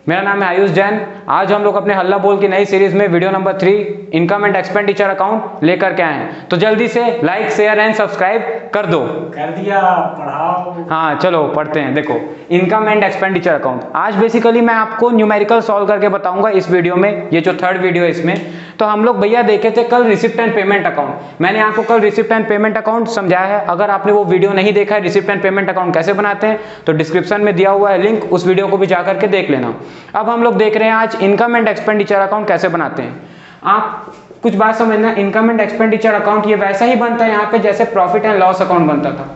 मेरा नाम है आयुष जैन। आज हम लोग अपने हल्ला बोल की नई सीरीज में video number 3 income and expenditure account लेकर के आए हैं। तो जल्दी से लाइक शेयर एंड सब्सक्राइब कर दो। कर दिया, पढ़ाओ। हाँ चलो पढ़ते हैं। देखो इनकम एंड एक्सपेंडिचर अकाउंट आज बेसिकली मैं आपको न्यूमेरिकल सॉल्व करके बताऊंगा इस वीडियो में। ये जो थर्ड वीडियो है इसमें तो हम लोग भैया देखे थे कल रिसिप्ट एंड पेमेंट अकाउंट। मैंने आपको कल रिसिप्ट एंड पेमेंट अकाउंट समझाया है। अगर आपने वो वीडियो नहीं देखा है रिसिप्ट एंड पेमेंट अकाउंट कैसे बनाते हैं तो डिस्क्रिप्शन में दिया हुआ है लिंक, उस वीडियो को भी जाकर के देख लेना। अब हम लोग देख रहे हैं आज इनकम एंड एक्सपेंडिचर अकाउंट कैसे बनाते हैं। आप कुछ बात समझना, इनकम एंड एक्सपेंडिचर अकाउंट ये वैसा ही बनता है यहाँ पे जैसे प्रॉफिट एंड लॉस अकाउंट बनता था।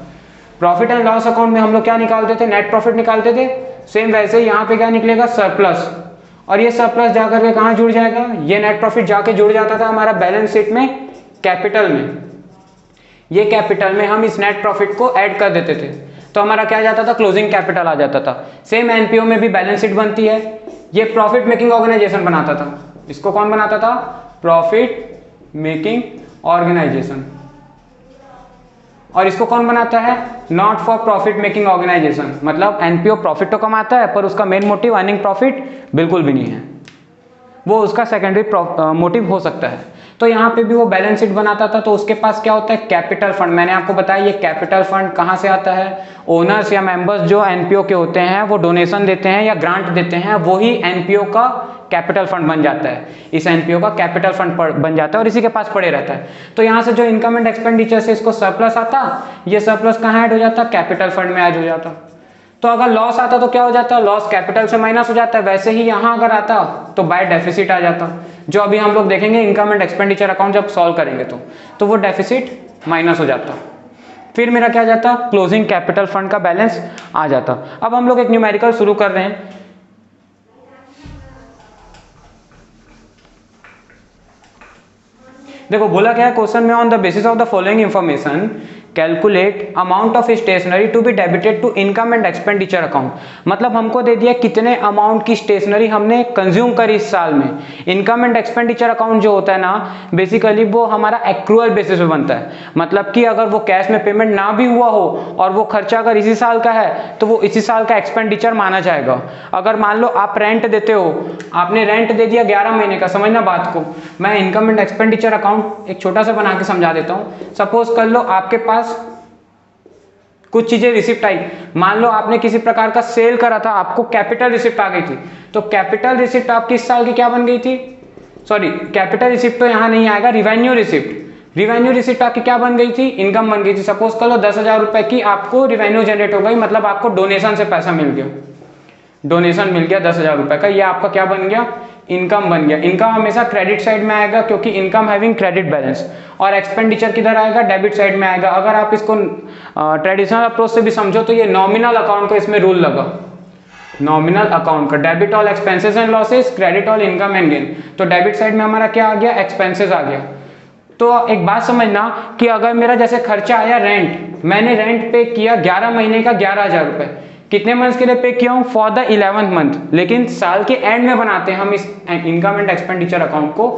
प्रॉफिट एंड लॉस अकाउंट में हम लोग क्या निकालते थे, नेट प्रॉफिट निकालते थे। सेम वैसे ही यहाँ पे क्या निकलेगा, सरप्लस। और ये सरप्लस जाकर के कहाँ जुड़ जाएगा, ये नेट प्रॉफिट जाके जुड़ जाता था हमारा बैलेंस शीट में कैपिटल में। ये कैपिटल में हम इस नेट प्रॉफिट को ऐड कर देते थे तो हमारा क्या जाता था, क्लोजिंग कैपिटल आ जाता था। सेम एनपीओ में भी बैलेंस शीट बनती है। ये प्रॉफिट मेकिंग ऑर्गेनाइजेशन बनाता था। इसको कौन बनाता था, प्रॉफिट मेकिंग ऑर्गेनाइजेशन। और इसको कौन बनाता है, not for profit making organisation. मतलब एनपीओ प्रॉफिट तो कमाता है पर उसका मेन मोटिव अर्निंग प्रॉफिट बिल्कुल भी नहीं है, वो उसका सेकेंडरी मोटिव हो सकता है। तो यहाँ पे भी वो बैलेंस शीट बनाता था तो उसके पास क्या होता है, कैपिटल फंड। मैंने आपको बताया ये कैपिटल फंड कहाँ से आता है, ओनर्स या मेंबर्स जो एनपीओ के होते हैं वो डोनेशन देते हैं या ग्रांट देते हैं, वही एनपीओ का कैपिटल फंड बन जाता है। इस एनपीओ का कैपिटल फंड बन जाता है और इसी के पास पड़े रहता है। तो यहाँ से जो इनकम एंड एक्सपेंडिचर से इसको सरप्लस आता, ये सरप्लस कहाँ ऐड हो जाता, कैपिटल फंड में ऐड हो जाता। तो अगर लॉस आता तो क्या हो जाता, लॉस कैपिटल से माइनस हो जाता है। वैसे ही यहाँ अगर आता तो बाय डेफिसिट आ जाता, जो अभी हम लोग देखेंगे इनकम एंड एक्सपेंडिचर अकाउंट जब सॉल्व करेंगे तो वो डेफिसिट माइनस हो जाता। फिर मेरा क्या जाता, क्लोजिंग कैपिटल फंड का बैलेंस आ जाता। अब हम लोग एक न्यूमेरिकल शुरू कर रहे हैं। देखो बोला क्या है क्वेश्चन में, on the basis of the following information calculate amount of stationery to be debited to income and expenditure account. मतलब हमको दे दिया कितने अमाउंट की स्टेशनरी हमने कंज्यूम करी इस साल में। इनकम एंड एक्सपेंडिचर अकाउंट जो होता है ना बेसिकली वो हमारा एक्रूअल बेसिस पे बनता है। मतलब कि अगर वो कैश में पेमेंट ना भी हुआ हो और वो खर्चा अगर इसी साल का है तो वो इसी साल का एक्सपेंडिचर माना जाएगा। अगर मान लो आप रेंट देते हो, आपने रेंट दे दिया 11 महीने का, समझना बात को। मैं इनकम एंड एक्सपेंडिचर अकाउंट एक छोटा सा बना के समझा देता हूँ। सपोज कर लो आपके पास कुछ चीजें रिसिप्ट आई, मान लो आपने किसी प्रकार का सेल करा था, आपको कैपिटल रिसिप्ट आ गई थी। तो कैपिटल रिसिप्ट आपकी इस साल की क्या बन गई थी, सॉरी कैपिटल रिसिप्ट तो यहां नहीं आएगा, रिवेन्यू रिसिप्ट। रिवेन्यू रिसिप्ट आपकी क्या बन गई थी, इनकम बन गई थी। सपोज कर लो 10,000 रुपए की आपको रिवेन्यू जनरेट हो गई, मतलब आपको डोनेशन से पैसा मिल गया, डोनेशन मिल गया 10,000 रुपए का, ये आपका क्या बन गया, इनकम बन गया। इनकम हमेशा क्रेडिट साइड में आएगा क्योंकि इनकम हैविंग क्रेडिट बैलेंस, और एक्सपेंडिचर किधर आएगा, डेबिट साइड में आएगा। अगर आप इसको ट्रेडिशनल अप्रोच से भी समझो तो ये नॉमिनल अकाउंट का इसमें रूल लगा, नॉमिनल अकाउंट का, debit all expenses and losses, credit all income and gain. तो डेबिट साइड में हमारा क्या आ गया, एक्सपेंसेस आ गया। तो एक बात समझना कि अगर मेरा जैसे खर्चा आया रेंट, मैंने रेंट पे किया 11 महीने का 11,000 रुपए, कितने मंथ्स के लिए पे किया हूं, फॉर द 11th मंथ। लेकिन साल के एंड में बनाते हैं हम इस इनकम एंड एक्सपेंडिचर अकाउंट को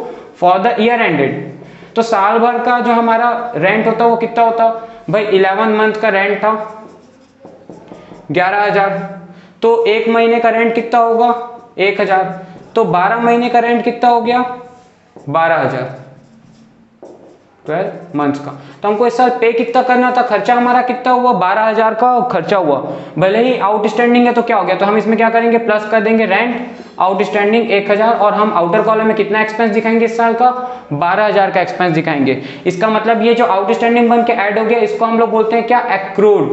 फॉर द ईयर एंडेड। तो साल भर का जो हमारा रेंट होता वो कितना होता भाई, 11 मंथ का रेंट था 11,000। तो एक महीने का रेंट कितना होगा, 1,000। तो 12 महीने का रेंट कितना हो गया, 12,000, 12 मंथ्स का। तो हमको इस साल पे कितना करना था, खर्चा हमारा कितना हुआ, 12,000 का खर्चा हुआ। भले ही आउटस्टैंडिंग है तो क्या हो गया, तो हम इसमें क्या करेंगे, प्लस कर देंगे रेंट, आउटस्टैंडिंग 1,000, और हम आउटर कॉलम में कितना एक्सपेंस दिखाएंगे इस साल का, 12,000 का एक्सपेंस दिखाएंगे। इसका मतलब ये जो आउटस्टैंडिंग बन के ऐड हो गया इसको हम लोग बोलते हैं क्या, एक्रूड।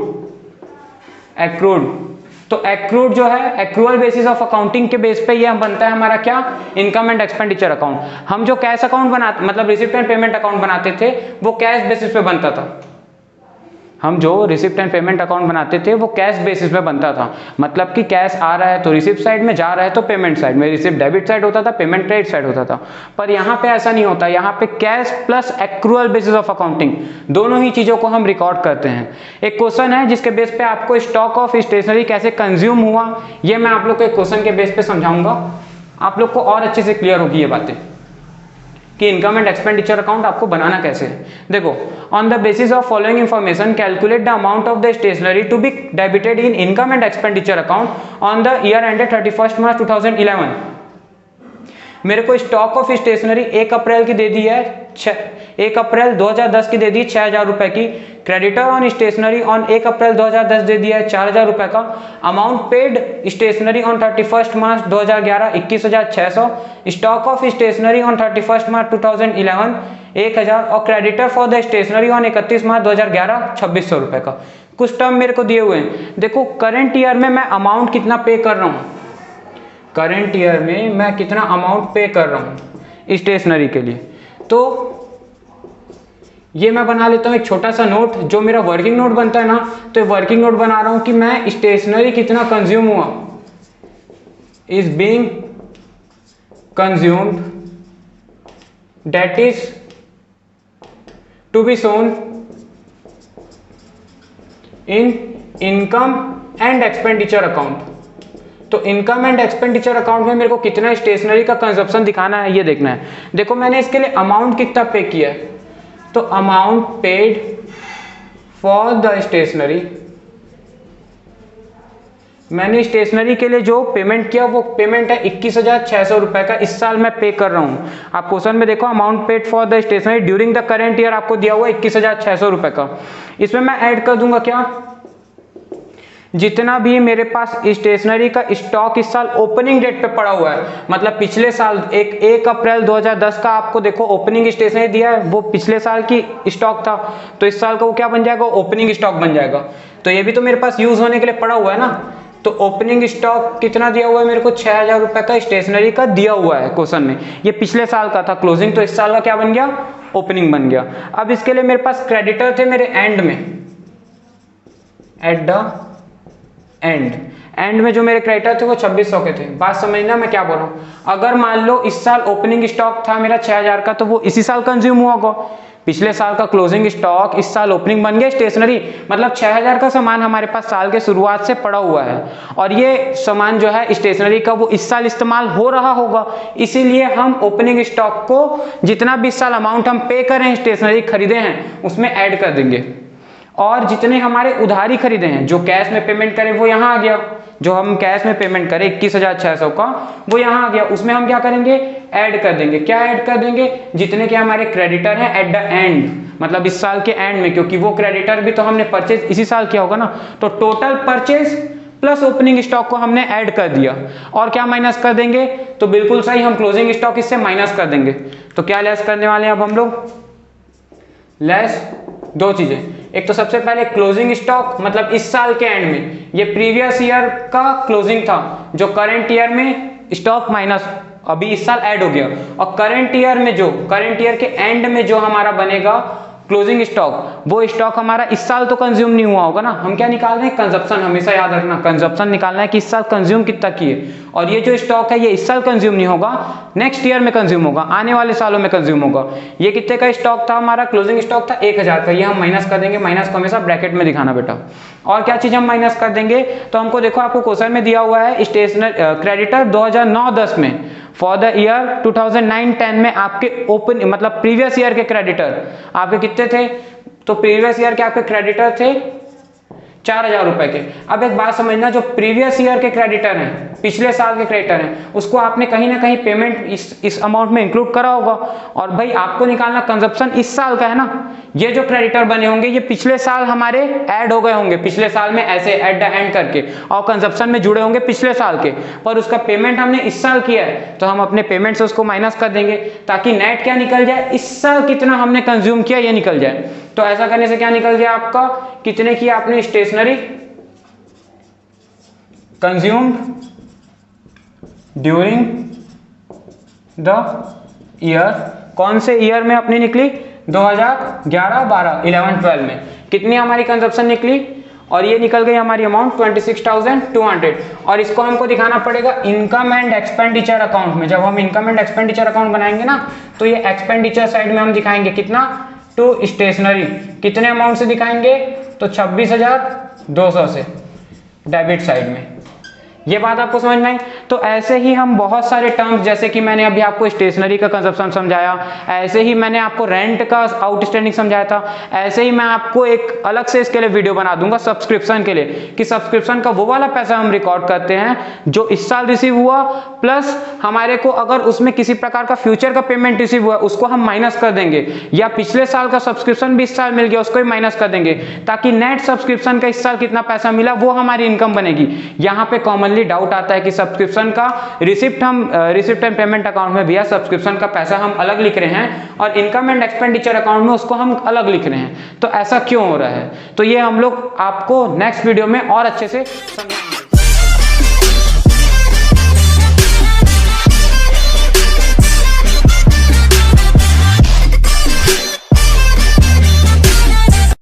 एक्रूड, तो एक्रूड जो है एक्रूअल बेसिस ऑफ अकाउंटिंग के बेस पे ये बनता है हमारा क्या, इनकम एंड एक्सपेंडिचर अकाउंट। हम जो कैश अकाउंट बनाते, मतलब रिसिप्ट एंड पेमेंट अकाउंट बनाते थे वो कैश बेसिस पे बनता था। हम जो रिसिप्ट एंड पेमेंट अकाउंट बनाते थे वो कैश बेसिस पे बनता था। मतलब कि कैश आ रहा है तो रिसिप्ट साइड में, जा रहा है तो पेमेंट साइड में। रिसिप्ट डेबिट साइड होता था, पेमेंट क्रेडिट साइड होता था। पर यहाँ पे ऐसा नहीं होता, यहाँ पे cash plus accrual basis of accounting दोनों ही चीजों को हम रिकॉर्ड करते हैं। एक क्वेश्चन है जिसके बेस पे आपको स्टॉक ऑफ स्टेशनरी कैसे कंज्यूम हुआ, ये मैं आप लोग को एक क्वेश्चन के बेस पे समझाऊंगा, आप लोग को और अच्छे से क्लियर होगी ये बातें। कि इनकम एंड एक्सपेंडिचर अकाउंट आपको बनाना कैसे है। देखो, on the basis of following information calculate the amount of the stationery to be debited in income and expenditure account on the year ended 31 March 2011। मेरे को स्टॉक ऑफ स्टेशनरी 1 अप्रैल की दे दी है, 1 April 2010 की दे दी 6,000 रुपए की। Creditor on stationery on 1 April 2010 दे दिया है 4,000 रुपए का। Amount paid stationery on 31 March 2011 21,600। Stock of stationery on 31 March 2011 1,000 और creditor for the stationery on 31 March 2011 2,600 रुपए का। कुछ टर्म मेरे को दिए हुए हैं। देखो, करंट ईयर में मैं अमाउंट कितना पे कर रहा हूँ, करंट ईयर में मैं कितना अमाउंट पे कर रहा हूँ स्टेशनरी के लिए, तो ये मैं बना लेता हूँ एक छोटा सा नोट, जो मेरा वर्किंग नोट बनता है ना, तो वर्किंग नोट बना रहा हूँ कि मैं स्टेशनरी कितना कंज्यूम हुआ, is being consumed, that is to be shown in income and expenditure account. तो इनकम एंड एक्सपेंडिचर अकाउंट में मेरे को कितना स्टेशनरी का कंजप्शन दिखाना है, ये देखना है। देखो, मैंने इसके लिए अमाउंट कितना पे किया है, तो amount paid for the stationery, मैंने स्टेशनरी के लिए जो पेमेंट किया वो पेमेंट है 21,600 रुपए का, इस साल मैं पे कर रहा हूं। आप क्वेश्चन में देखो, amount paid for the stationery during the current year आपको दिया हुआ है 21,600 रुपए का। इसमें मैं ऐड कर दूंगा क्या, जितना भी मेरे पास स्टेशनरी का स्टॉक इस साल ओपनिंग डेट पे पड़ा हुआ है, मतलब पिछले साल 1 अप्रैल 2010 का आपको देखो ओपनिंग स्टेशनरी दिया है, वो पिछले साल की स्टॉक था, तो इस साल का वो क्या बन जाएगा, ओपनिंग स्टॉक बन जाएगा। तो ये भी तो मेरे पास यूज होने के लिए पड़ा हुआ है ना, तो ओपनिंग स्टॉक कितना दिया हुआ है मेरे को, 6,000 रुपए का स्टेशनरी का दिया हुआ है क्वेश्चन में। ये पिछले साल का था क्लोजिंग, तो इस साल का क्या बन गया, ओपनिंग बन गया। अब इसके लिए मेरे पास क्रेडिटर थे मेरे एंड में, एट द एंड में जो मेरे क्रेडिटर थे वो 2,600 के थे। बात समझना मैं क्या बोल रहा हूँ। अगर मान लो इस साल ओपनिंग स्टॉक था मेरा 6,000 का, तो वो इसी साल कंज्यूम हुआ होगा। पिछले साल का क्लोजिंग स्टॉक इस साल ओपनिंग बन गया स्टेशनरी, मतलब 6,000 का सामान हमारे पास साल के शुरुआत से पड़ा हुआ है, और ये सामान जो है स्टेशनरी का वो इस साल इस्तेमाल हो रहा होगा, इसीलिए हम ओपनिंग स्टॉक को जितना भी इस साल अमाउंट हम पे करें स्टेशनरी खरीदे हैं उसमें ऐड कर देंगे, और जितने हमारे उधारी खरीदे हैं, जो कैश में पेमेंट करें वो यहाँ आ गया, जो हम कैश में पेमेंट करें 21,600 का वो यहाँ आ गया, उसमें हम क्या करेंगे, ऐड कर देंगे। क्या ऐड कर देंगे, जितने के हमारे क्रेडिटर हैं एट द एंड, मतलब इस साल के एंड में, क्योंकि वो क्रेडिटर भी तो हमने परचेज इसी साल किया होगा ना, तो total purchase plus opening stock को हमने ऐड कर दिया। और क्या माइनस कर देंगे, तो बिल्कुल सही, हम क्लोजिंग स्टॉक इससे माइनस कर देंगे। तो क्या लेस करने वाले हैं अब हम लोग, लेस दो चीजें, एक तो सबसे पहले क्लोजिंग स्टॉक, मतलब इस साल के एंड में, ये प्रीवियस ईयर का क्लोजिंग था, जो करंट ईयर में स्टॉक माइनस अभी इस साल ऐड हो गया, और करंट ईयर में जो करंट ईयर के एंड में जो हमारा बनेगा क्लोजिंग स्टॉक, वो स्टॉक हमारा इस साल तो कंज्यूम नहीं हुआ होगा ना, हम क्या निकाल रहे हैं, कंजप्शन। हमेशा याद रखना, कंजप्शन निकालना है कि इस साल कंज्यूम कितना किए, और ये जो स्टॉक है ये इस साल कंज्यूम नहीं होगा, नेक्स्ट ईयर में कंज्यूम होगा, आने वाले सालों में कंज्यूम होगा। ये कितने का स्टॉक था हमारा, क्लोजिंग स्टॉक था 1,000 का, ये हम माइनस कर देंगे, माइनस को हमेशा ब्रैकेट में दिखाना बेटा। और क्या चीज हम माइनस कर देंगे, तो हमको देखो, आपको क्वेश्चन में दिया हुआ है स्टेशनरी क्रेडिटर 2009-10 में, फॉर द ईयर 2009-10 में आपके ओपन, मतलब प्रीवियस ईयर के क्रेडिटर आपके कितने थे, तो प्रीवियस ईयर के आपके क्रेडिटर थे 4,000 रुपए के। अब एक बात समझना, जो प्रीवियस ईयर के क्रेडिटर हैं, पिछले साल के क्रेडिटर हैं, उसको आपने कहीं ना कहीं पेमेंट इस अमाउंट में इंक्लूड करा होगा, और भाई आपको निकालना कंजप्शन इस साल का है ना, ये जो क्रेडिटर बने होंगे ये पिछले साल हमारे ऐड हो गए होंगे, पिछले साल में ऐसे एट द एंड करके, और कंजप्शन में जुड़े होंगे पिछले साल के, पर उसका पेमेंट हमने इस साल किया है, तो हम अपने पेमेंट से उसको माइनस कर देंगे, ताकि नेट क्या निकल जाए, इस साल कितना हमने कंज्यूम किया ये निकल जाए। तो ऐसा करने से क्या निकल गया आपका, कितने की आपने stationery consumed during the year, कौन से ईयर में अपनी निकली, 2011, 12, 11, 12 में कितनी हमारी कंजप्शन निकली, और ये निकल गई हमारी अमाउंट 26,200, और इसको हमको दिखाना पड़ेगा इनकम एंड एक्सपेंडिचर अकाउंट में। जब हम इनकम एंड एक्सपेंडिचर अकाउंट बनाएंगे ना, तो ये एक्सपेंडिचर साइड में हम दिखाएंगे कितना, टू स्टेशनरी, कितने अमाउंट से दिखाएंगे, तो 26,200 से डेबिट साइड में। ये बात आपको समझ में आई। तो ऐसे ही हम बहुत सारे टर्म्स, जैसे कि मैंने अभी आपको स्टेशनरी का कंजप्शन समझाया, ऐसे ही मैंने आपको रेंट का आउटस्टैंडिंग समझाया था, ऐसे ही मैं आपको एक अलग से इसके लिए वीडियो बना दूंगा सब्सक्रिप्शन के लिए, कि सब्सक्रिप्शन का वो वाला पैसा हम रिकॉर्ड करते हैं जो इस साल रिसीव हुआ, प्लस हमारे को अगर उसमें किसी प्रकार का फ्यूचर का पेमेंट रिसीव हुआ उसको हम माइनस कर देंगे, या पिछले साल का सब्सक्रिप्शन भी इस साल मिल गया उसको भी माइनस कर देंगे, ताकि नेट सब्सक्रिप्शन का इस साल कितना पैसा मिला वो हमारी इनकम बनेगी। यहां पे कॉमनली डाउट आता है कि सब्सक्रिप्शन का रिसिप्ट एंड पेमेंट अकाउंट में भैया सब्सक्रिप्शन का पैसा हम अलग लिख रहे हैं और इनकम एंड एक्सपेंडिचर अकाउंट में उसको हम अलग लिख रहे हैं, तो ऐसा क्यों हो रहा है? तो ये हम लोग आपको नेक्स्ट वीडियो में और अच्छे से समझाएंगे।